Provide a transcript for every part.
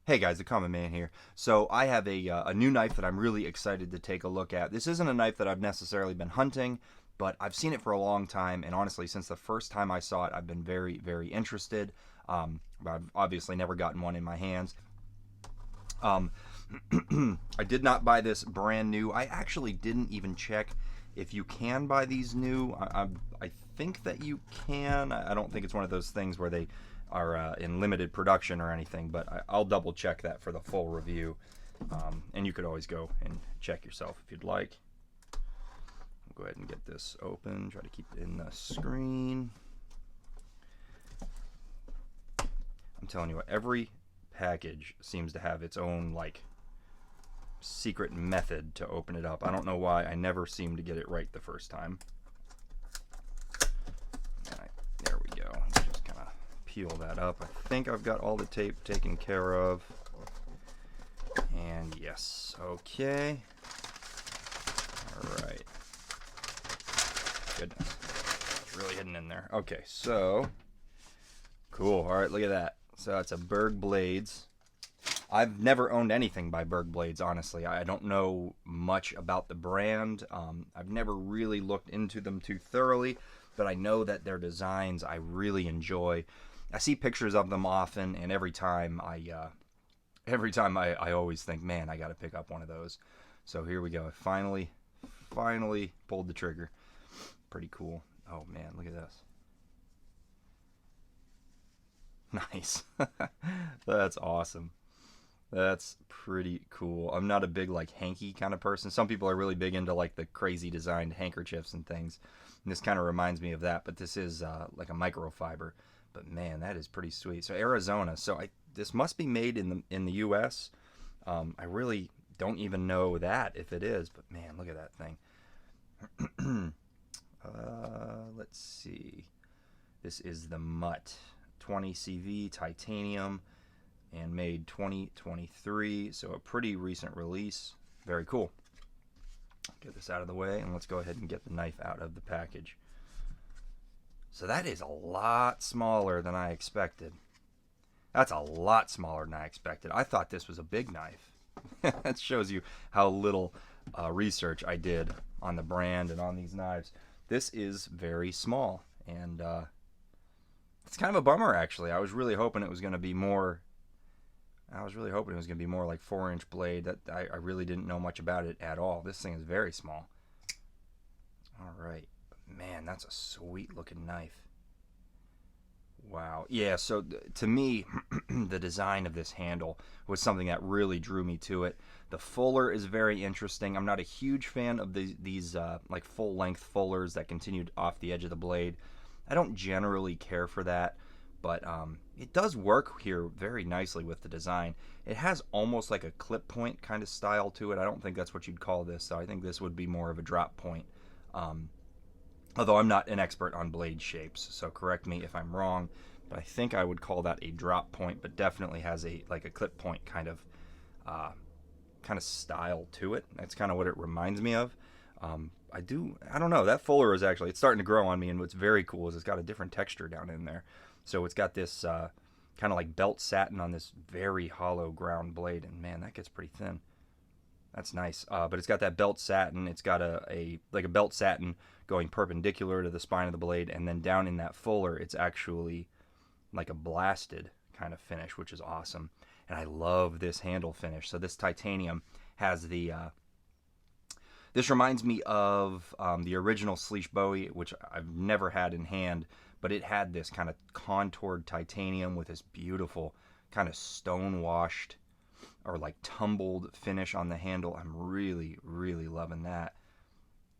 Hey guys, the Common Man here. So I have a new knife that I'm really excited to take a look at. This isn't a knife that I've necessarily been hunting, but I've seen it for a long time, and honestly, since the first time I saw it, I've been very, very interested. But I've obviously never gotten one in my hands. Um, I did not buy this brand new. I actually didn't even check if you can buy these new. I think that you can. I don't think it's one of those things where they are in limited production or anything, but I'll double check that for the full review. And you could always go and check yourself if you'd like. I'll go ahead and get this open. Try to keep it in the screen. I'm telling you what, every package seems to have its own like secret method to open it up. I don't know why. I never seem to get it right the first time. There we go. Just kind of peel that up. I think I've got all the tape taken care of. And yes, okay. All right. Goodness, it's really hidden in there. Okay, so cool. All right, look at that. So that's a Berg Blades. I've never owned anything by Berg Blades, honestly. I don't know much about the brand. I've never really looked into them too thoroughly, but I know that their designs I really enjoy. I see pictures of them often, and every time I always think, man, I got to pick up one of those. So here we go. I finally pulled the trigger. Pretty cool. Oh man, look at this. Nice. That's awesome. That's pretty cool. I'm not a big like hanky kind of person. Some people are really big into like the crazy designed handkerchiefs and things. And this kind of reminds me of that, but this is like a microfiber. But man, that is pretty sweet. So Arizona. So this must be made in the US. I really don't even know that if it is, but man, look at that thing. Let's see. This is the Mutt 20 CV titanium and made 2023, so a pretty recent release. Very cool. Get this out of the way and let's go ahead and get the knife out of the package. So that is a lot smaller than I expected. That's a lot smaller than I expected. I thought this was a big knife. That shows you how little research I did on the brand and on these knives. This is very small, and it's kind of a bummer actually. I was really hoping it was going to be more. Like 4-inch blade. That I really didn't know much about it at all. This thing is very small. All right, man, that's a sweet looking knife. Wow. Yeah, so to me, the design of this handle was something that really drew me to it. The fuller is very interesting. I'm not a huge fan of these like full-length fullers that continued off the edge of the blade. I don't generally care for that, but it does work here very nicely with the design. It has almost like a clip point kind of style to it. I don't think that's what you'd call this, so I think this would be more of a drop point. Although I'm not an expert on blade shapes, so correct me if I'm wrong, but I think I would call that a drop point, but definitely has a clip point kind of style to it. That's kind of what it reminds me of. I don't know, that fuller is actually, it's starting to grow on me, and what's very cool is it's got a different texture down in there. So it's got this kind of like belt satin on this very hollow ground blade, and man, that gets pretty thin. That's nice. But it's got that belt satin. It's got a belt satin going perpendicular to the spine of the blade, and then down in that fuller, it's actually like a blasted kind of finish, which is awesome. And I love this handle finish. So this titanium has the. This reminds me of the original Sleesh Bowie, which I've never had in hand, but it had this kind of contoured titanium with this beautiful kind of stone washed or like tumbled finish on the handle. I'm really, really loving that.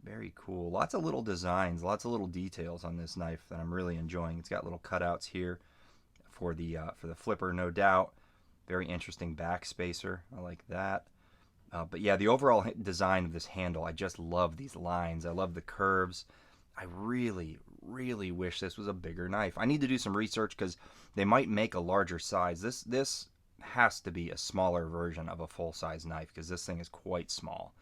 Very cool. Lots of little designs, lots of little details on this knife that I'm really enjoying. It's got little cutouts here for the flipper, no doubt. Very interesting back spacer. I like that. But yeah, the overall design of this handle, I just love these lines. I love the curves. I really, really wish this was a bigger knife. I need to do some research because they might make a larger size. This has to be a smaller version of a full-size knife because this thing is quite small.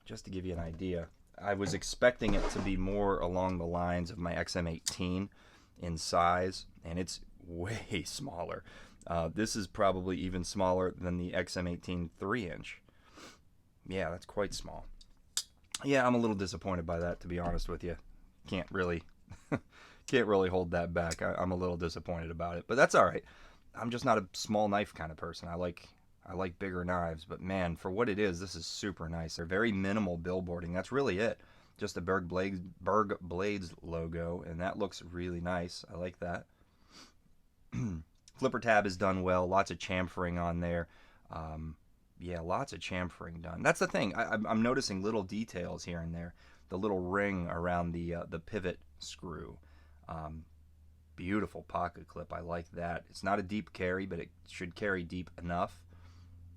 Just to give you an idea, I was expecting it to be more along the lines of my XM18 in size, and it's way smaller. This is probably even smaller than the XM18 3-inch. Yeah, that's quite small. Yeah, I'm a little disappointed by that, to be honest with you. Can't really can't really hold that back. I'm a little disappointed about it, but that's all right. I'm just not a small knife kind of person. I like bigger knives, but man, for what it is, this is super nice. They're very minimal billboarding. That's really it. Just the Berg Blades logo, and that looks really nice. I like that. Flipper tab is done well. Lots of chamfering on there. Yeah, lots of chamfering done. That's the thing. I'm noticing little details here and there. The little ring around the pivot screw. Beautiful pocket clip. I like that. It's not a deep carry, but it should carry deep enough.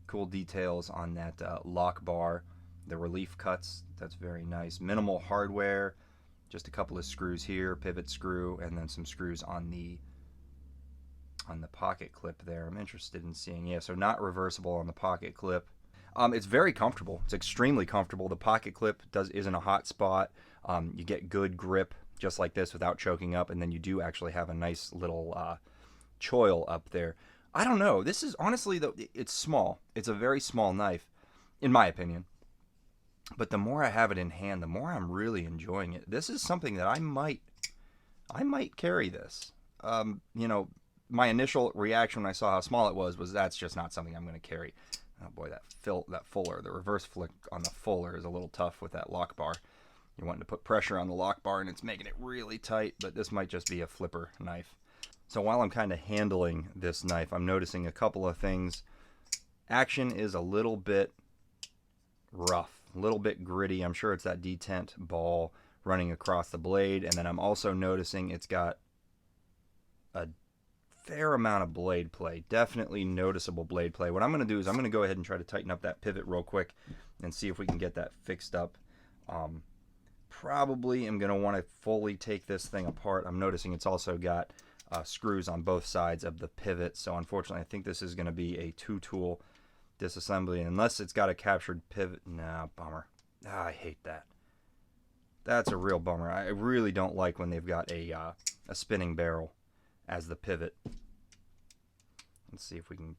Cool details on that lock bar. The relief cuts. That's very nice. Minimal hardware. Just a couple of screws here, pivot screw, and then some screws on the pocket clip there. I'm interested in seeing. Yeah, so not reversible on the pocket clip. It's very comfortable. It's extremely comfortable. The pocket clip isn't a hot spot. You get good grip just like this without choking up, and then you do actually have a nice little choil up there. I don't know. This is honestly, though, it's small. It's a very small knife, in my opinion. But the more I have it in hand, the more I'm really enjoying it. This is something that I might carry this. You know, my initial reaction when I saw how small it was that's just not something I'm going to carry. Oh boy, that fuller, the reverse flick on the fuller is a little tough with that lock bar. You're wanting to put pressure on the lock bar and it's making it really tight, but this might just be a flipper knife. So while I'm kind of handling this knife, I'm noticing a couple of things. Action is a little bit rough, a little bit gritty. I'm sure it's that detent ball running across the blade, and then I'm also noticing it's got a fair amount of blade play, definitely noticeable blade play. What I'm going to do is I'm going to go ahead and try to tighten up that pivot real quick and see if we can get that fixed up. Probably am going to want to fully take this thing apart. I'm noticing it's also got screws on both sides of the pivot, so unfortunately I think this is going to be a two-tool disassembly, unless it's got a captured pivot. Nah, bummer. I hate that. That's a real bummer. I really don't like when they've got a spinning barrel as the pivot. Let's see if we can.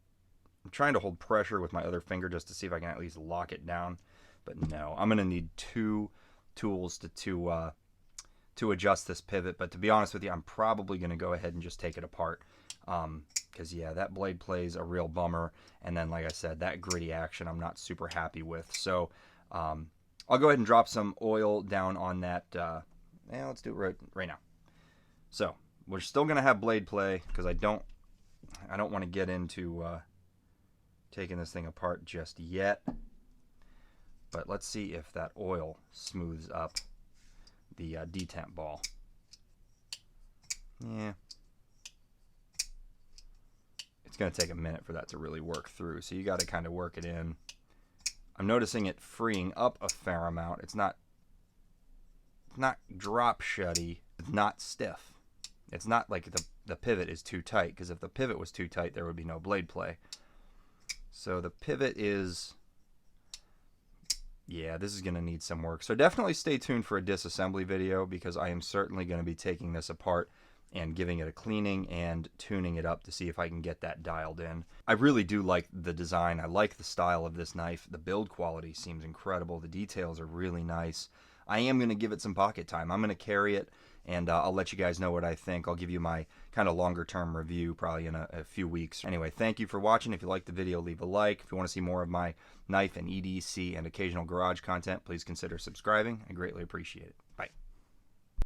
I'm trying to hold pressure with my other finger just to see if I can at least lock it down, but no, I'm going to need two tools to adjust this pivot. But to be honest with you, I'm probably going to go ahead and just take it apart, because yeah, that blade plays a real bummer, and then like I said, that gritty action I'm not super happy with. So I'll go ahead and drop some oil down on that. Yeah, let's do it right now. So we're still going to have blade play because I don't want to get into taking this thing apart just yet. But let's see if that oil smooths up the detent ball. Yeah. It's going to take a minute for that to really work through, so you got to kind of work it in. I'm noticing it freeing up a fair amount. It's not drop shutty. It's not stiff. It's not like the pivot is too tight, because if the pivot was too tight, there would be no blade play. So the pivot is... yeah, this is going to need some work. So definitely stay tuned for a disassembly video, because I am certainly going to be taking this apart and giving it a cleaning and tuning it up to see if I can get that dialed in. I really do like the design. I like the style of this knife. The build quality seems incredible. The details are really nice. I am going to give it some pocket time. I'm going to carry it, and I'll let you guys know what I think. I'll give you my kind of longer term review probably in a few weeks. Anyway, thank you for watching. If you liked the video, leave a like. If you want to see more of my knife and EDC and occasional garage content, please consider subscribing. I greatly appreciate it. Bye.